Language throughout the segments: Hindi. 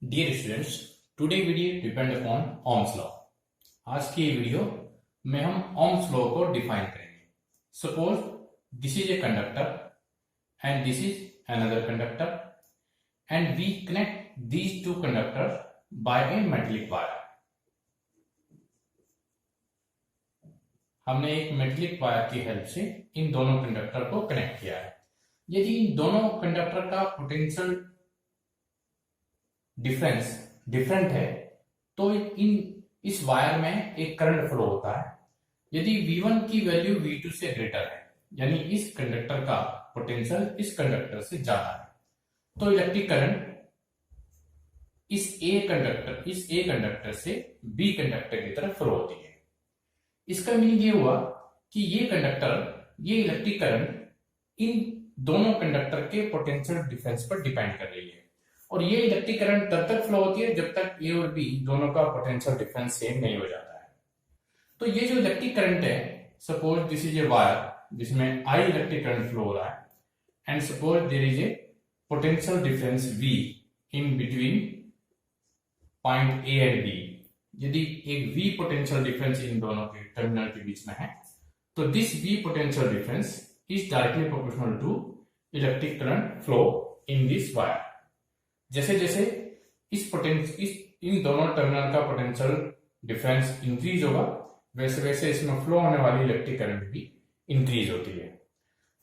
Dear students, today video depend upon Ohm's law. आज की वीडियो में हम ओम्स लॉ को डिफाइन करेंगे। Suppose this is a conductor and this is another conductor and we connect these two conductor by a metallic wire. हमने एक मेटेलिक वायर की हेल्प से इन दोनों कंडक्टर को कनेक्ट किया है। यदि इन दोनों कंडक्टर का पोटेंशियल डिफरेंस डिफरेंट है तो इस वायर में एक करंट फ्लो होता है। यदि V1 की वैल्यू V2 से ग्रेटर है, यानी इस कंडक्टर का पोटेंशियल इस कंडक्टर से ज्यादा है, तो इलेक्ट्रिक करंट इस ए कंडक्टर से बी कंडक्टर की तरफ फ्लो होती है। इसका मीनिंग ये हुआ कि ये इलेक्ट्रिक करंट इन दोनों कंडक्टर के पोटेंशियल डिफरेंस पर डिपेंड कर रही है, और ये इलेक्ट्रिक करंट तब तक फ्लो होती है जब तक ए और बी दोनों का पोटेंशियल डिफरेंस सेम नहीं हो जाता है। तो ये जो इलेक्ट्रिक करंट है, suppose this is a wire जिसमें आई इलेक्ट्रिक करंट फ्लो हो रहा है and suppose there is a potential difference V in between point A and B. यदि एक V पोटेंशियल डिफरेंस इन दोनों के टर्मिनल के बीच में है, तो this V potential difference is directly proportional to electric current flow in this wire. जैसे जैसे इन दोनों टर्मिनल का पोटेंशियल डिफरेंस इंक्रीज होगा, वैसे वैसे इसमें फ्लो होने वाली इलेक्ट्रिक करंट भी इंक्रीज होती है।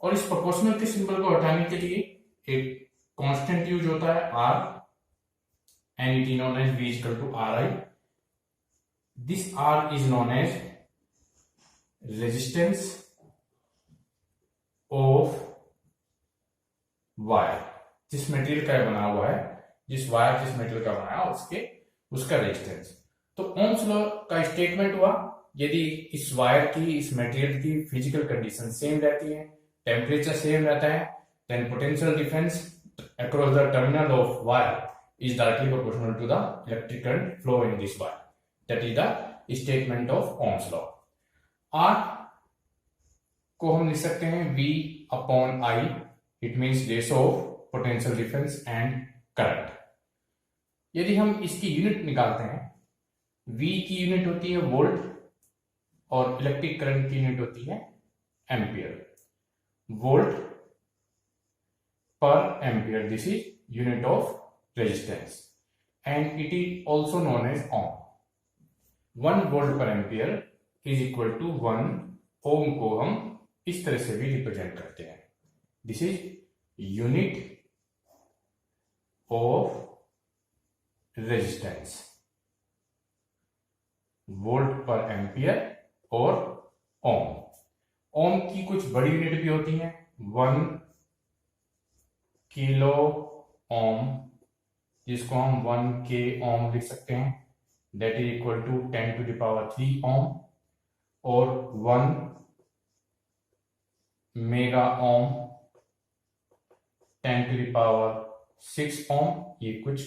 और इस प्रोपोर्शनल के सिंबल को हटाने के लिए एक कांस्टेंट यूज होता है R, and it is known as V equal to Ri. This R is known as resistance of wire. जिस मटेरियल का बना हुआ है, जिस मटेरियल का बना है उसका रेजिस्टेंस। तो ओम्स लॉ का स्टेटमेंट हुआ, यदि इस वायर की, इस मटेरियल की फिजिकल कंडीशन सेम रहती है, टेम्परेचर सेम रहता है, then potential difference across the terminal of wire is directly proportional to the electric current flow in this wire. That is the statement of Ohm's law. R को हम लिख सकते हैं V upon I. It means ratio of potential difference and current. यदि हम इसकी यूनिट निकालते हैं, V की यूनिट होती है वोल्ट और इलेक्ट्रिक करंट की यूनिट होती है एम्पियर। वोल्ट पर ampere, this is unit of resistance and it is also known as ohm. 1 volt per ampere is equal to 1 ohm को हम इस तरह से भी रिप्रेजेंट करते हैं। This is unit of resistance, volt पर एम्पियर और ओम। ओम की कुछ बड़ी यूनिट भी होती हैं, 1 किलो ओम, जिसको हम 1 के ओम लिख सकते हैं, that is equal to 10 to the power 3 ohm, और 1 mega ohm 10 to the power 6 ohm. ये कुछ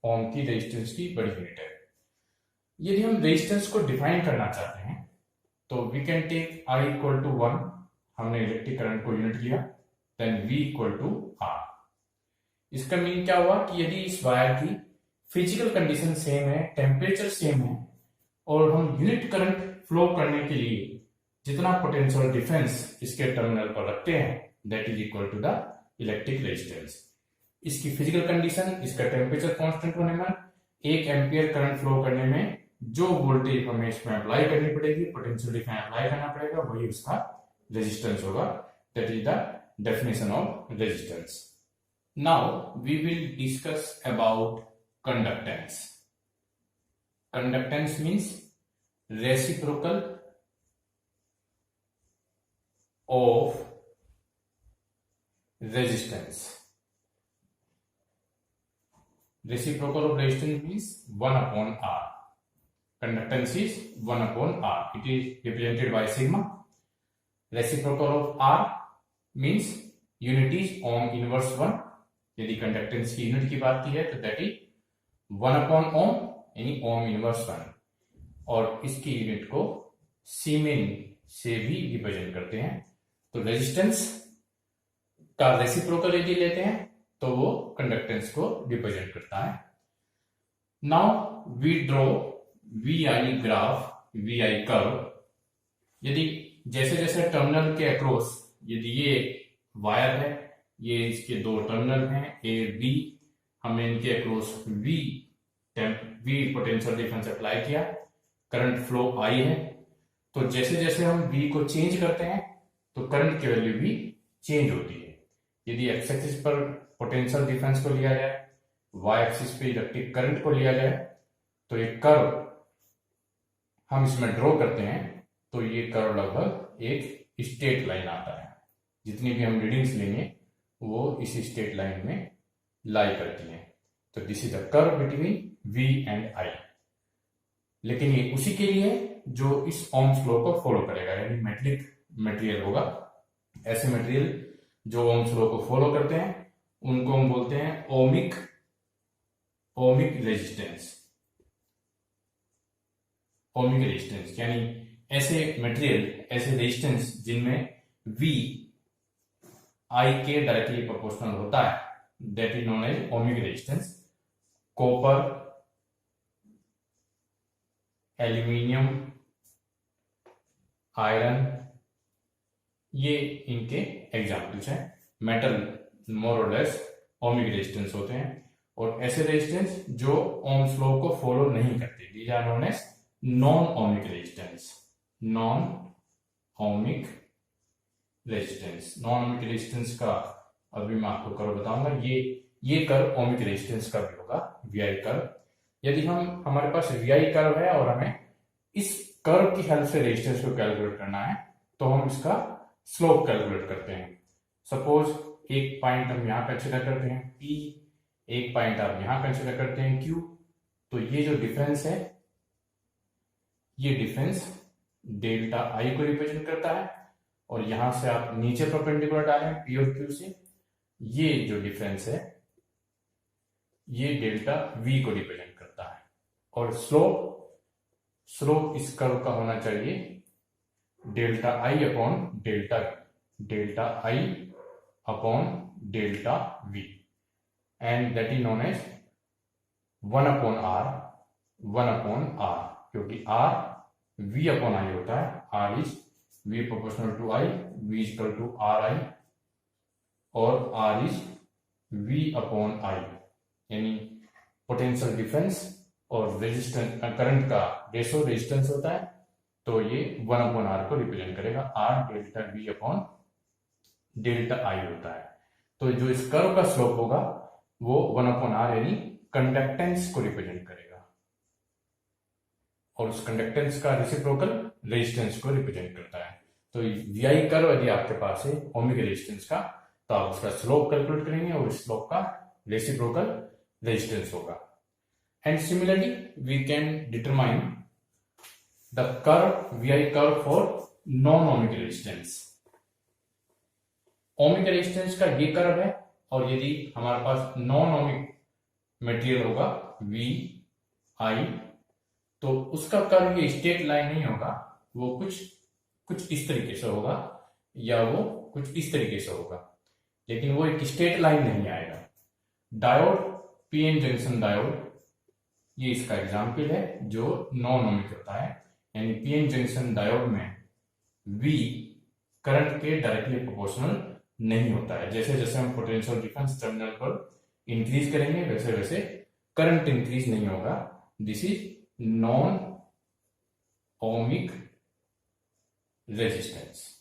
ओम की रेजिस्टेंस की बड़ी यूनिट है। यदि हम रेजिस्टेंस को डिफाइन करना चाहते हैं तो we can take I equal to 1, हमने इलेक्ट्रिक करंट को यूनिट लिया, then V equal to R। इसका मीनिंग क्या हुआ कि यदि इस वायर की फिजिकल कंडीशन सेम है, टेम्परेचर सेम है, और हम यूनिट करंट फ्लो करने के लिए जितना पोटेंशियल डिफरेंस इसके टर्मिनल पर रखते हैं, that is equal to the electric resistance. इसकी फिजिकल कंडीशन, इसका टेम्परेचर कांस्टेंट होने में, 1 एम्पियर करंट फ्लो करने में जो वोल्टेज हमें इसमें अप्लाई करनी पड़ेगी, पोटेंशियल डिफरेंस अप्लाई करना पड़ेगा, वही उसका रेजिस्टेंस होगा। That is the definition of resistance. Now we will discuss about conductance. Conductance means reciprocal of resistance. Reciprocal of resistance means 1 upon R. Conductance is 1 upon R. It is represented by sigma. Reciprocal of R means unit is ohm inverse 1. यदि कंडक्टेंस की यूनिट की बात की है तो दैट इज 1 अपॉन ओम, यानी ओम इनवर्स 1, और इसकी यूनिट को सीमेन से भी रिप्रेजेंट करते हैं। तो रेजिस्टेंस का रेसिप्रोकल यदि लेते हैं तो वो कंडक्टेंस को रिप्रेजेंट करता है। Now we draw V I graph, V I curve. यदि जैसे जैसे टर्मिनल के अक्रॉस, यदि ये वायर है, ये इसके दो टर्मिनल हैं ए बी, हमने इनके across V potential difference apply किया, करंट फ्लो आई है। तो जैसे जैसे हम वी को चेंज करते हैं तो करंट की वैल्यू भी चेंज होती है। यदि एक्स एक्सिस पर पोटेंशियल डिफरेंस को लिया जाए, वाई एक्सिस पे इलेक्ट्रिक करंट को लिया जाए, तो एक कर्व हम इसमें ड्रॉ करते हैं, तो ये कर्व लगभग एक स्ट्रेट लाइन आता है। जितनी भी हम रीडिंग्स लेंगे वो इस स्ट्रेट लाइन में लाई करती हैं। तो this is the curve between V and I। लेकिन ये उसी के लिए जो इस ओम्स लॉ को फॉलो करेगा, यानी मेटलिक मटेरियल होगा। ऐसे मटेरियल जो ओम्स लॉ को फॉलो करते हैं उनको हम बोलते हैं ओमिक रेजिस्टेंस। ओमिक रेजिस्टेंस यानी ऐसे मटेरियल, ऐसे रेजिस्टेंस जिनमें V I के डायरेक्टली प्रोपोर्शनल होता है, that is known as ohmic resistance. Copper, aluminium, iron, ये इनके एग्जाम्पल्स हैं। मेटल मोर और लेस ओमिक रेजिस्टेंस होते हैं। और ऐसे रेजिस्टेंस जो ओम्स लॉ को फॉलो नहीं करते, these are known as non ohmic resistance. Non ohmic resistance, non ohmic resistance का अभी मैं आपको कर्व बताऊंगा। ये कर्व ओमिक रेजिस्टेंस का भी होगा, वीआई कर्व। यदि हमारे पास वीआई कर्व है और हमें इस कर्व की हेल्प से रेजिस्टेंस को कैलकुलेट करना है, तो हम इसका स्लोप कैलकुलेट करते हैं। सपोज एक पॉइंट हम यहां कंसिडर करते हैं P, एक पॉइंट आप यहां कंसिडर करते हैं Q। तो ये जो डिफरेंस है, ये डिफरेंस डेल्टा आई को रिप्रेजेंट करता है। और यहां से आप नीचे परपेंडिकुलर डालें P और Q से, ये जो डिफरेंस है ये डेल्टा V को रिप्रेजेंट करता है। और स्लोप इस कर्व का होना चाहिए delta I upon delta V, delta I upon delta V, and that is known as 1 upon R, क्योंकि R V अपॉन I होता है। R is V proportional to I, V is equal to RI, और R is V upon I, यानी पोटेंशियल डिफरेंस और रेजिस्टेंस, करंट का रेशो रेजिस्टेंस होता है। तो ये 1 अपॉन R को रिप्रेजेंट करेगा। R delta V upon delta I होता है। तो जो इस कर्व का स्लोप होगा वो 1 अपॉन R यानी कंडक्टेंस को रिप्रेजेंट करेगा, और उस कंडक्टेंस का रेसिप्रोकल रेजिस्टेंस को रिप्रेजेंट करता है। तो VI कर्व यदि आपके पास है ओमिक रेजिस्टेंस का, तो आप उसका स्लोप कैलकुलेट करेंगे और इस स्लोप का रेसिप्रोकल रेजिस्टेंस होगा। And similarly we can determine the curve VI curve for non ohmic resistance. Ohmic resistance का ये कर्व है, और यदि हमारे पास नॉन ओमिक मटेरियल होगा VI, तो उसका कर्व ये स्ट्रेट लाइन नहीं होगा, वो कुछ इस तरीके से होगा, या वो कुछ इस तरीके से होगा, लेकिन वो एक स्ट्रेट लाइन नहीं आएगा। डायोड, पीएन जंक्शन डायोड, ये इसका एग्जाम्पल है जो नॉन ओमिक होता है। यानी पीएन जंक्शन डायोड में V करंट के डायरेक्टली प्रोपोर्शनल नहीं होता है। जैसे जैसे हम पोटेंशियल डिफरेंस टर्मिनल पर इंक्रीज करेंगे वैसे वैसे करंट इंक्रीज नहीं होगा। This is non ohmic resistance.